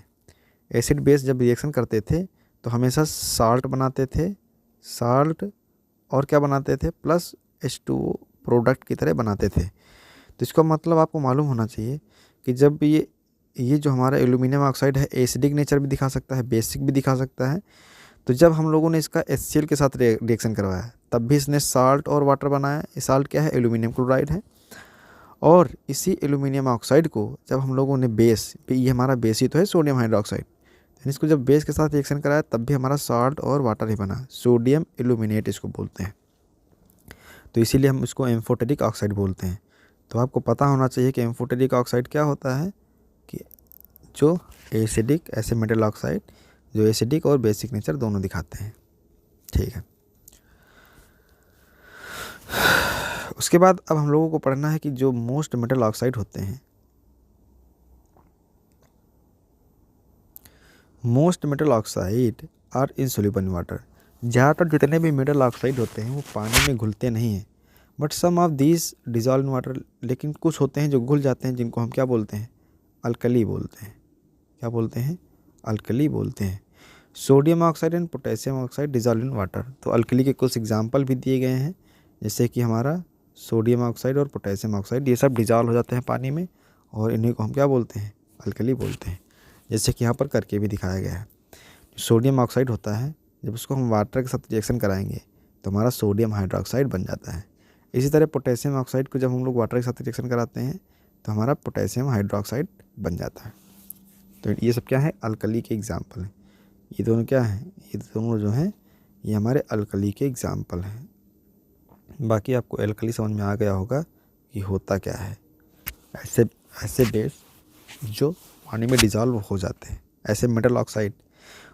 [SPEAKER 1] एसिड बेस जब रिएक्शन करते थे तो हमेशा साल्ट बनाते थे, साल्ट और क्या बनाते थे, प्लस H2O प्रोडक्ट की तरह बनाते थे। तो इसका मतलब आपको मालूम होना चाहिए कि जब ये जो हमारा एल्यूमिनियम ऑक्साइड है एसिडिक नेचर भी दिखा सकता है, बेसिक भी दिखा सकता है। तो जब हम लोगों ने इसका HCl के साथ रिएक्शन करवाया तब भी इसने साल्ट और वाटर बनाया। ये साल्ट क्या है, एल्यूमिनियम क्लोराइड है। और इसी एल्यूमिनियम ऑक्साइड को जब हम लोगों ने बेस, ये हमारा बेस ही तो है सोडियम हाइड्रोक्साइड, इसको जब बेस के साथ रिएक्शन कराया तब भी हमारा साल्ट और वाटर ही बना, सोडियम एल्यूमिनेट इसको बोलते हैं। तो इसीलिए हम इसको एम्फोटेरिक ऑक्साइड बोलते हैं। तो आपको पता होना चाहिए कि एम्फोटेरिक ऑक्साइड क्या होता है, कि जो एसिडिक, ऐसे मेटल ऑक्साइड जो एसिडिक और बेसिक नेचर दोनों दिखाते हैं। ठीक है, उसके बाद अब हम लोगों को पढ़ना है कि जो मोस्ट मेटल ऑक्साइड होते हैं, most metal oxide are insoluble in water, ज़्यादातर जितने भी मेटल ऑक्साइड होते हैं वो पानी में घुलते नहीं हैं। But some of these dissolve in water, लेकिन कुछ होते हैं जो घुल जाते हैं, जिनको हम क्या बोलते हैं, अल्कली बोलते हैं। क्या बोलते हैं, अल्कली बोलते हैं। Sodium oxide and potassium oxide dissolve in water, तो अल्कली के कुछ एग्जाम्पल भी दिए गए हैं, जैसे कि हमारा सोडियम ऑक्साइड और पोटेशियम ऑक्साइड, ये सब डिजॉल्व हो जाते हैं पानी में और इन्हीं को हम क्या बोलते हैं, अल्कली बोलते हैं। जैसे कि यहाँ पर करके भी दिखाया गया है। सोडियम ऑक्साइड होता है, जब उसको हम वाटर के साथ रिएक्शन कराएंगे तो हमारा सोडियम हाइड्रोक्साइड बन जाता है। इसी तरह पोटेशियम ऑक्साइड को जब हम लोग वाटर के साथ रिएक्शन कराते हैं तो हमारा पोटेशियम हाइड्रोक्साइड बन जाता है। तो ये सब क्या है, अल्कली के एग्जाम्पल हैं। ये दोनों क्या हैं, ये दोनों जो हैं ये हमारे अल्कली के एग्जाम्पल हैं। बाकी आपको एल्कली समझ में आ गया होगा कि होता क्या है। ऐसे ऐसे बेस जो पानी में डिजॉल्व हो जाते हैं, ऐसे मेटल ऑक्साइड।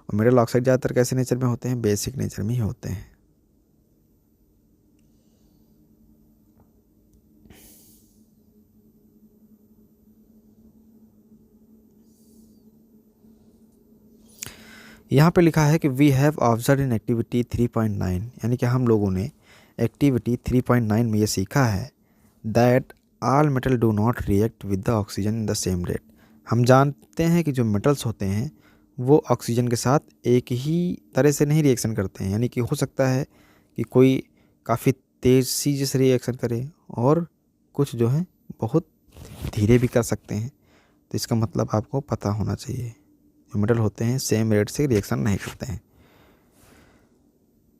[SPEAKER 1] और मेटल ऑक्साइड ज़्यादातर कैसे नेचर में होते हैं? बेसिक नेचर में ही होते हैं। यहाँ पे लिखा है कि we have observe in activity 3.9, यानी कि हम लोगों ने एक्टिविटी 3.9 में ये सीखा है that all metal do not react with the oxygen in the same rate. हम जानते हैं कि जो मेटल्स होते हैं वो ऑक्सीजन के साथ एक ही तरह से नहीं रिएक्शन करते हैं, यानी कि हो सकता है कि कोई काफ़ी तेज़ी से रिएक्शन करे और कुछ जो है बहुत धीरे भी कर सकते हैं। तो इसका मतलब आपको पता होना चाहिए, जो मेटल होते हैं सेम रेट से रिएक्शन नहीं करते हैं।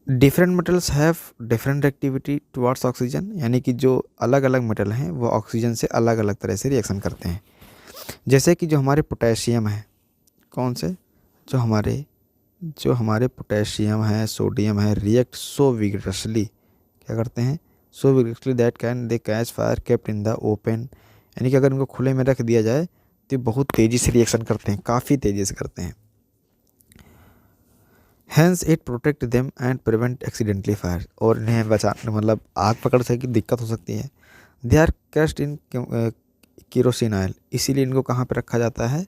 [SPEAKER 1] Different metals have different activity towards oxygen, यानी कि जो अलग अलग मेटल हैं वो ऑक्सीजन से अलग अलग तरह से रिएक्शन करते हैं। जैसे कि जो हमारे पोटेशियम है, कौन से, जो हमारे पोटेशियम है, सोडियम है, रिएक्ट सो विगरसली, क्या करते हैं? So vigorously that can they catch fire kept in the open, यानी कि अगर इनको खुले में रख दिया जाए तो ये बहुत तेज़ी से रिएक्शन करते हैं, काफ़ी तेज़ी से करते हैं। Hence it protect them and prevent accidentally fire, और इन्हें बचा मतलब आग पकड़ से की दिक्कत हो सकती है। They are kept in kerosene oil, इसीलिए इनको कहाँ पे रखा जाता है?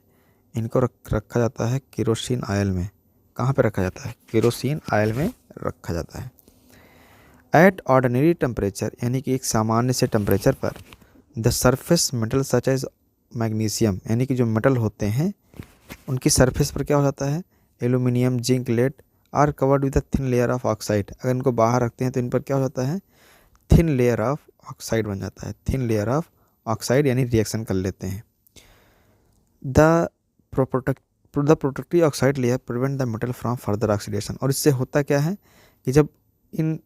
[SPEAKER 1] इनको रखा जाता है केरोसिन ऑयल में। कहाँ पे रखा जाता है? केरोसिन ऑयल में रखा जाता है। एट ऑर्डिनरी टेम्परेचर, यानी कि एक सामान्य से टेम्परेचर पर, the surface metal such as magnesium, यानी कि जो मेटल होते हैं उनकी सरफेस पर क्या हो जाता है? Aluminium, zinc, lead are covered with a thin layer of oxide. अगर इनको बाहर रखते हैं तो इन पर क्या हो जाता है? थिन लेयर ऑफ ऑक्साइड बन जाता है, थिन लेयर ऑफ ऑक्साइड, यानी रिएक्शन कर लेते हैं। The protective oxide layer prevent the metal from further oxidation, और इससे होता क्या है कि जब इन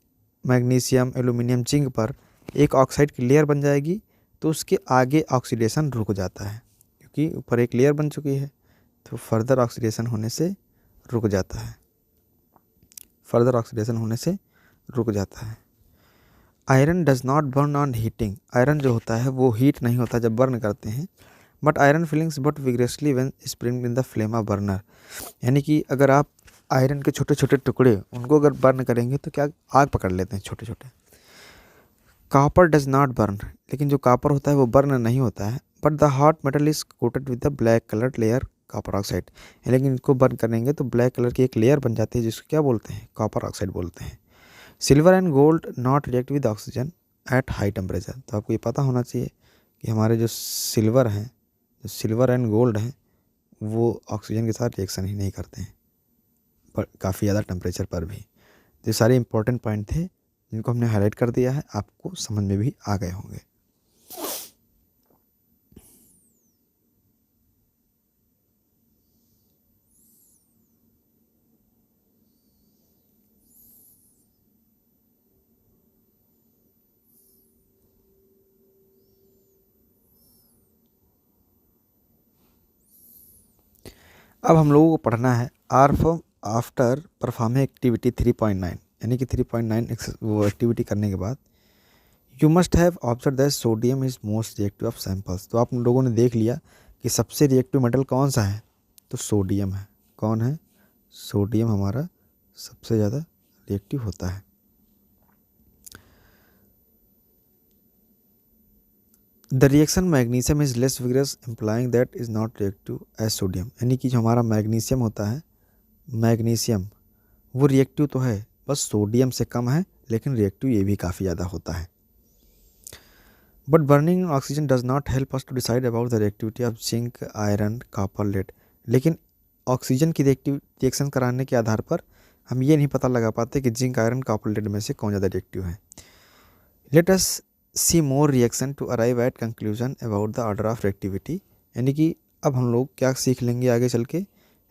[SPEAKER 1] मैग्नीशियम, एल्यूमिनियम, जिंक पर एक ऑक्साइड की लेयर बन जाएगी तो उसके आगे ऑक्सीडेशन रुक जाता है, क्योंकि ऊपर एक लेयर बन चुकी है तो फर्दर ऑक्सीडेशन होने से रुक जाता है, फर्दर ऑक्सीडेशन होने से रुक जाता है। Iron does not burn on heating, iron जो होता है वो हीट नहीं होता जब बर्न करते हैं, but iron feelings but विग्रेसली when spring in the flame of burner, यानी कि अगर आप आयरन के छोटे छोटे टुकड़े उनको अगर बर्न करेंगे तो क्या आग पकड़ लेते हैं छोटे छोटे। कॉपर डज नॉट बर्न, लेकिन जो कॉपर होता है वो बर्न नहीं होता है, but the hot metal is coated with the black coloured layer copper oxide, लेकिन इनको बर्न करेंगे तो ब्लैक कलर की एक लेयर बन जाती है जिसको क्या बोलते हैं? कॉपर ऑक्साइड बोलते हैं। Silver and gold not react with oxygen at high temperature, तो आपको ये पता होना चाहिए कि हमारे जो सिल्वर हैं, जो सिल्वर एंड गोल्ड हैं, वो ऑक्सीजन के साथ रिएक्शन ही नहीं करते हैं पर काफ़ी ज़्यादा टेम्परेचर पर भी। तो ये सारे इंपॉर्टेंट पॉइंट थे जिनको हमने हाईलाइट कर दिया है, आपको समझ में भी आ गए होंगे। अब हम लोगों को पढ़ना है आफ्टर परफॉर्मिंग एक्टिविटी 3.9, यानी कि 3.9 वो एक्टिविटी करने के बाद you must have observe that sodium is most reactive of samples. तो आप लोगों ने देख लिया कि सबसे रिएक्टिव मेटल कौन सा है? तो सोडियम है। कौन है? सोडियम हमारा सबसे ज़्यादा रिएक्टिव होता है। The reaction magnesium is less vigorous implying that is not reactive as sodium, यानी कि जो हमारा मैग्नीशियम होता है, मैग्नीशियम वो रिएक्टिव तो है, बस सोडियम से कम है, लेकिन रिएक्टिव ये भी काफ़ी ज़्यादा होता है। But burning oxygen does not help us to decide about the reactivity of zinc, iron, copper, lead, लेकिन ऑक्सीजन की रिएक्शन कराने के आधार पर हम ये नहीं पता लगा पाते कि जिंक, आयरन, कॉपर, लेड में से कौन ज़्यादा रिएक्टिव है। Let us see more reaction to arrive at conclusion about the order of reactivity, यानी कि अब हम लोग क्या सीख लेंगे आगे चल के?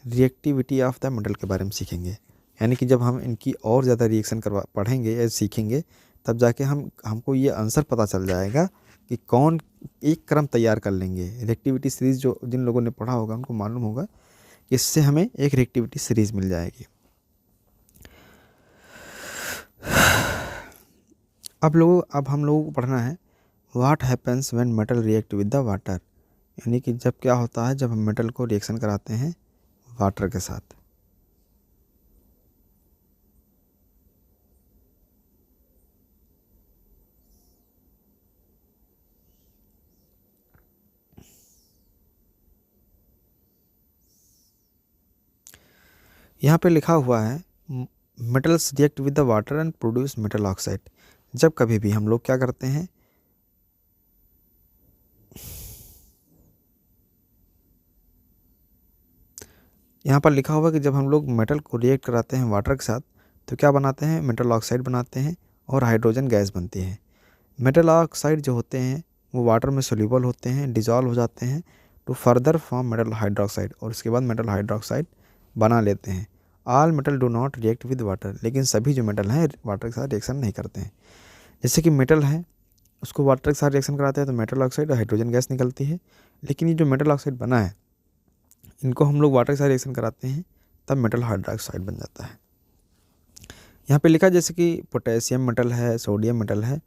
[SPEAKER 1] रिएक्टिविटी ऑफ द मेटल के बारे में सीखेंगे, यानी कि जब हम इनकी और ज़्यादा रिएक्शन पढ़ेंगे या सीखेंगे तब जाके हमको ये आंसर पता चल जाएगा कि कौन, एक क्रम तैयार कर लेंगे। रिएक्टिविटी सीरीज़ जो जिन लोगों ने पढ़ा होगा उनको मालूम होगा कि इससे हमें एक रिएक्टिविटी सीरीज़ मिल जाएगी। अब हम लोगों को पढ़ना है what happens when metal react with the water, यानी कि जब क्या होता है जब हम मेटल को रिएक्शन कराते हैं वाटर के साथ। यहाँ पे लिखा हुआ है metals react with the water and produce metal oxide. जब कभी भी हम लोग क्या करते हैं, यहाँ पर लिखा हुआ है कि जब हम लोग मेटल को रिएक्ट कराते हैं वाटर के साथ तो क्या बनाते हैं, मेटल ऑक्साइड बनाते हैं और हाइड्रोजन गैस बनती है। मेटल ऑक्साइड जो होते हैं वो वाटर में सोल्यूबल होते हैं, डिजॉल्व हो जाते हैं to further form metal hydroxide, और उसके बाद मेटल हाइड्रोक्साइड बना लेते हैं। All metal do not react with water, लेकिन सभी जो मेटल हैं वाटर के साथ रिएक्शन नहीं करते हैं। जैसे कि मेटल है उसको वाटर के साथ रिएक्शन कराते हैं तो मेटल ऑक्साइड और हाइड्रोजन गैस निकलती है, लेकिन ये जो मेटल ऑक्साइड बना है इनको हम लोग वाटर के साथ रिएक्शन कराते हैं तब मेटल हाइड्रोक्साइड बन जाता है। यहाँ पे लिखा जैसे कि पोटेशियम मेटल है, सोडियम मेटल है,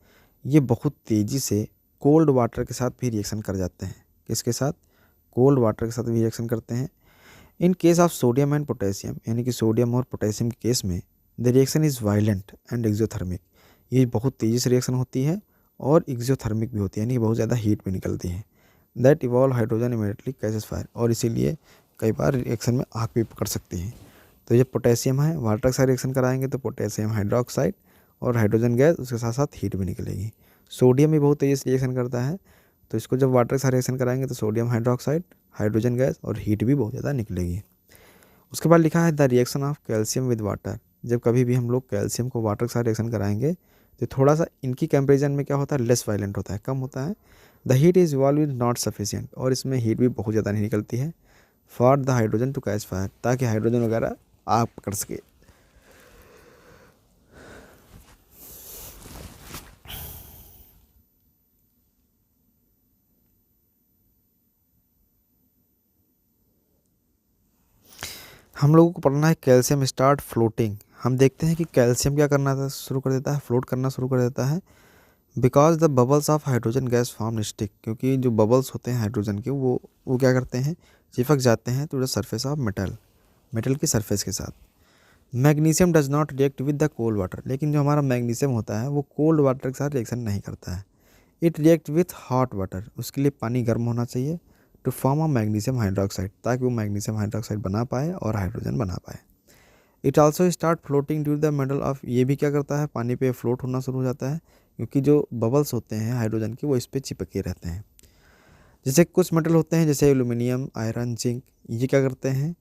[SPEAKER 1] ये बहुत तेज़ी से कोल्ड वाटर के साथ भी रिएक्शन कर जाते हैं। किसके साथ? कोल्ड वाटर के साथ भी रिएक्शन करते हैं। इन case of sodium and potassium, यानी कि सोडियम और पोटेशियम के केस में the reaction is violent and exothermic, ये बहुत तेज़ी से रिएक्शन होती है और एक्सोथर्मिक भी होती है, यानी बहुत ज़्यादा हीट भी निकलती है। That evolve hydrogen immediately catches fire, और इसीलिए कई बार रिएक्शन में आग भी पकड़ सकती है। तो ये पोटेशियम है, वाटर के साथ रिएक्शन कराएंगे तो पोटेशियम हाइड्रोक्साइड और हाइड्रोजन गैस, उसके साथ साथ हीट भी निकलेगी। सोडियम भी बहुत तेज़ी से रिएक्शन करता है, तो इसको जब वाटर के साथ रिएक्शन कराएंगे तो सोडियम हाइड्रोक्साइड, हाइड्रोजन गैस और हीट भी बहुत ज़्यादा निकलेगी। उसके बाद लिखा है the reaction of calcium with water. जब कभी भी हम लोग कैल्शियम को वाटर के साथ रिएक्शन कराएंगे तो थोड़ा सा इनकी कंपेरिजन में क्या होता है, लेस वायलेंट होता है, कम होता है। The heat is evolve is not sufficient, और इसमें हीट भी बहुत ज़्यादा नहीं निकलती है for the hydrogen to catch fire, ताकि हाइड्रोजन वगैरह आग पकड़ सके। हम लोगों को पढ़ना है कैल्शियम स्टार्ट फ्लोटिंग। हम देखते हैं कि कैल्शियम क्या करना था शुरू कर देता है, फ्लोट करना शुरू कर देता है because the bubbles of hydrogen gas form stick, क्योंकि जो बबल्स होते हैं हाइड्रोजन के वो क्या करते हैं, चिपक जाते हैं to the surface of metal की सरफेस के साथ। Magnesium does not react with the cold water, लेकिन जो हमारा मैग्नीशियम होता है वो कोल्ड वाटर के साथ रिएक्शन नहीं करता है। It react with hot water, उसके लिए पानी गर्म होना चाहिए to form a magnesium hydroxide, ताकि वो मैग्नीशियम हाइड्रोक्साइड बना पाए और हाइड्रोजन बना पाए। It also start floating due the metal of, ये भी क्या करता है, पानी पे फ्लोट होना शुरू हो जाता है, क्योंकि जो बबल्स होते हैं हाइड्रोजन के वो इस पर चिपके रहते हैं। जैसे कुछ मेटल होते हैं जैसे एल्यूमिनियम, आयरन, जिंक, ये क्या करते हैं,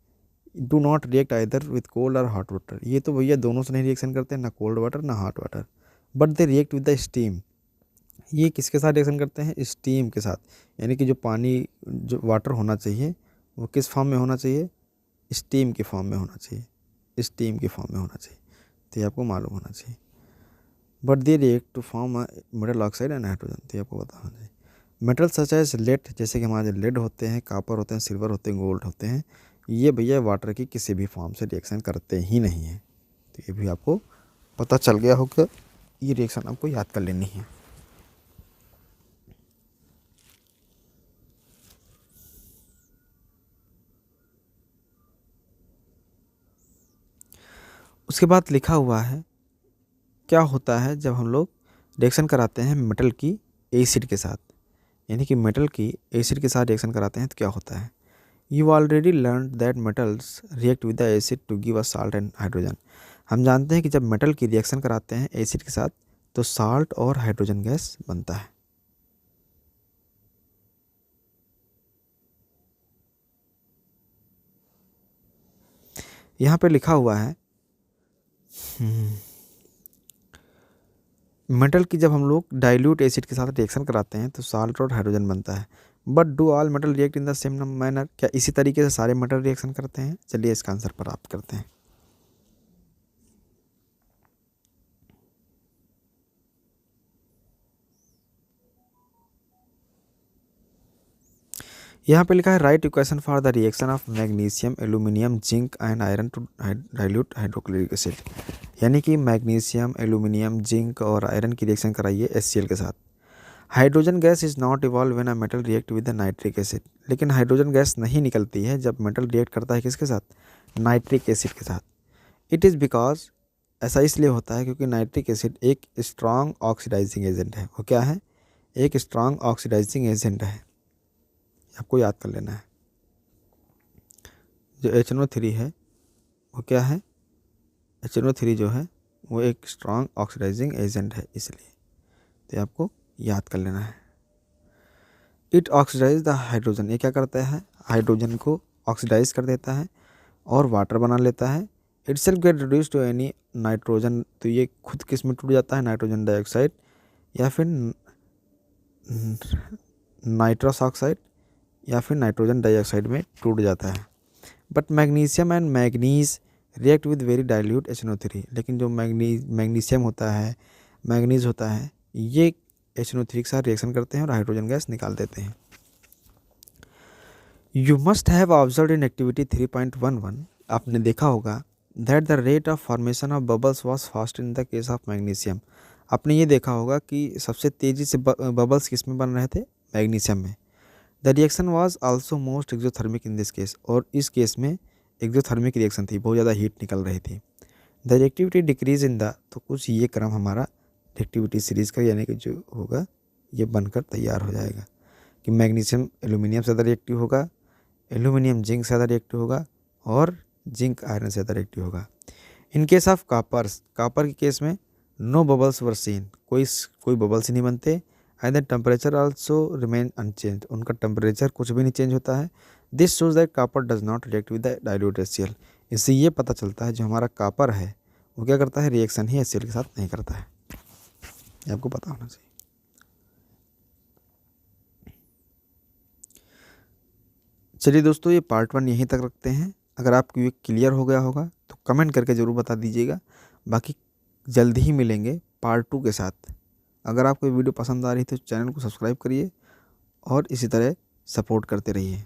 [SPEAKER 1] do not react either with cold और हॉट वाटर, ये तो भैया दोनों से नहीं रिएक्शन करते हैं, ना कोल्ड वाटर ना hot water, but they react with the steam. ये किसके साथ रिएक्शन करते हैं, स्टीम के साथ, यानी कि जो पानी जो वाटर होना चाहिए वो किस फॉर्म में होना चाहिए, स्टीम के फॉर्म में होना चाहिए, स्टीम के फॉर्म में होना चाहिए, तो ये आपको मालूम होना चाहिए। But they react to form metal oxide and hydrogen, तो ये आपको पता होना चाहिए। मेटल सच एज लेड, जैसे कि हमारे लेड होते हैं, कापर होते हैं, सिल्वर होते हैं, गोल्ड होते हैं, ये भैया वाटर की किसी भी फॉर्म से रिएक्शन करते ही नहीं हैं। तो ये भी आपको पता चल गया होगा, ये रिएक्शन आपको याद कर लेनी है। उसके बाद लिखा हुआ है क्या होता है जब हम लोग रिएक्शन कराते हैं मेटल की एसिड के साथ, यानी कि मेटल की एसिड के साथ रिएक्शन कराते हैं तो क्या होता है। You already learn that metals react with the acid to give us salt and hydrogen. हम जानते हैं कि जब मेटल की रिएक्शन कराते हैं एसिड के साथ तो साल्ट और हाइड्रोजन गैस बनता है। यहाँ पे लिखा हुआ है मेटल की जब हम लोग डाइल्यूट एसिड के साथ रिएक्शन कराते हैं तो साल्ट और हाइड्रोजन बनता है। But do all metal react in the same manner, क्या इसी तरीके से सारे मेटल रिएक्शन करते हैं? चलिए इसका आंसर प्राप्त करते हैं। यहाँ पे लिखा है write equation for the reaction of magnesium, aluminium, zinc and iron to dilute hydrochloric acid. यानी कि मैग्नीशियम, एल्यूमिनियम, जिंक और आयरन की रिएक्शन कराइए HCl के साथ। Hydrogen gas is not evolve when a metal react with the nitric acid. लेकिन हाइड्रोजन गैस नहीं निकलती है जब मेटल रिएक्ट करता है किसके साथ? नाइट्रिक एसिड के साथ। इट इज़ बिकॉज, ऐसा इसलिए होता है क्योंकि नाइट्रिक एसिड एक स्ट्रॉन्ग ऑक्सीडाइजिंग एजेंट है। वो क्या है? एक स्ट्रॉन्ग ऑक्सीडाइजिंग एजेंट है, आपको याद कर लेना है। जो HNO3 है वो क्या है? HNO3 जो है वो एक स्ट्रॉन्ग ऑक्सीडाइजिंग एजेंट है, इसलिए तो आपको याद कर लेना है। इट ऑक्सीडाइज द हाइड्रोजन, ये क्या करता है? हाइड्रोजन को ऑक्सीडाइज कर देता है और वाटर बना लेता है। Itself get reduce to any nitrogen, तो ये खुद किस में टूट जाता है? नाइट्रोजन डाइऑक्साइड या फिर नाइट्रस ऑक्साइड या फिर नाइट्रोजन डाइऑक्साइड में टूट जाता है। But magnesium and manganese react with very dilute HNO3। लेकिन जो मैग्नीशियम होता है, मैग्नीज होता है, ये HNO3 के साथ रिएक्शन करते हैं और हाइड्रोजन गैस निकाल देते हैं। You must have observe in activity 3.11, आपने देखा होगा that the rate of formation of bubbles was fast in the case of magnesium. आपने ये देखा होगा कि सबसे तेज़ी से बबल्स किस में बन रहे थे? मैग्नीशियम में। The reaction was also most exothermic in this case, और इस केस में एक्सोथर्मिक रिएक्शन थी, बहुत ज़्यादा हीट निकल रही थी। The reactivity decrease in the, तो कुछ ये क्रम हमारा रिएक्टिविटी सीरीज का यानी कि जो होगा ये बनकर तैयार हो जाएगा कि मैग्नीशियम एल्यूमिनियम से ज़्यादा रिएक्टिव होगा, एल्यूमिनियम जिंक से ज़्यादा रिएक्टिव होगा और जिंक आयरन से ज़्यादा रिएक्टिव होगा। इन केस ऑफ कापर के केस में नो बबल्स वर सीन, कोई बबल्स ही नहीं बनते। And the temperature also remain unchange, उनका टेम्परेचर कुछ भी नहीं चेंज होता है। This shows that copper does not react with the dilute HCl। इससे ये पता चलता है जो हमारा कापर है वो क्या करता है? रिएक्शन ही HCl के साथ नहीं करता है, ये आपको पता होना चाहिए। चलिए दोस्तों, ये पार्ट 1 यहीं तक रखते हैं। अगर आपको ये क्लियर हो गया होगा तो कमेंट करके ज़रूर बता दीजिएगा। बाकी जल्द ही मिलेंगे पार्ट 2 के साथ। अगर आपको वीडियो पसंद आ रही है तो चैनल को सब्सक्राइब करिए और इसी तरह सपोर्ट करते रहिए।